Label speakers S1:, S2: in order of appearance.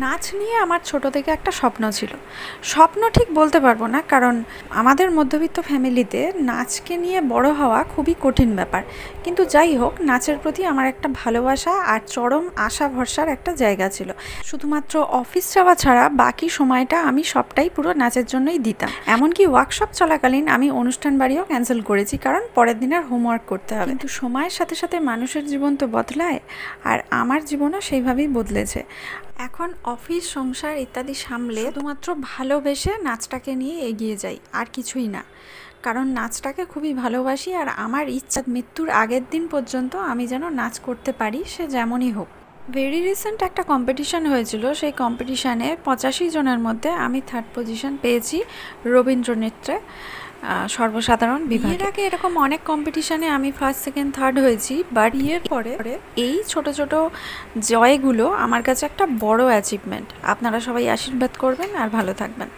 S1: নাচ নিয়ে আমার ছোট থেকে একটা স্বপ্ন ছিল। স্বপ্ন ঠিক বলতে পারবো না, কারণ আমাদের মধ্যবিত্ত ফ্যামিলিতে নাচকে নিয়ে বড় হওয়া খুবই কঠিন ব্যাপার। কিন্তু যাই হোক, নাচের প্রতি আমার একটা ভালোবাসা আর চরম আশা ভরসার একটা জায়গা ছিল। শুধুমাত্র অফিস যাওয়া ছাড়া বাকি সময়টা আমি সবটাই পুরো নাচের জন্যই দিতাম। এমনকি ওয়ার্কশপ চলাকালীন আমি অনুষ্ঠান বাড়িও ক্যান্সেল করেছি, কারণ পরের দিন আর হোমওয়ার্ক করতে হবে। কিন্তু সময়ের সাথে সাথে মানুষের জীবন তো বদলায়, আর আমার জীবনও সেইভাবেই বদলেছে। এখন অফিস, সংসার ইত্যাদি সামলে শুধুমাত্র ভালোবেসে নাচটাকে নিয়ে এগিয়ে যাই, আর কিছুই না। কারণ নাচটাকে খুবই ভালোবাসি, আর আমার ইচ্ছা মৃত্যুর আগের দিন পর্যন্ত আমি যেন নাচ করতে পারি, সে যেমনই হোক। ভেরি রিসেন্ট একটা কম্পিটিশান হয়েছিল, সেই কম্পিটিশানে 85 জনের মধ্যে আমি 3rd পজিশন পেয়েছি রবীন্দ্র নৃত্যে, সর্বসাধারণ বিভাগে। এর আগে এরকম অনেক কম্পিটিশানে আমি 1st, 2nd, 3rd হয়েছি, বাট এর পরে এই ছোট ছোট জয়গুলো আমার কাছে একটা বড় অ্যাচিভমেন্ট। আপনারা সবাই আশীর্বাদ করবেন আর ভালো থাকবেন।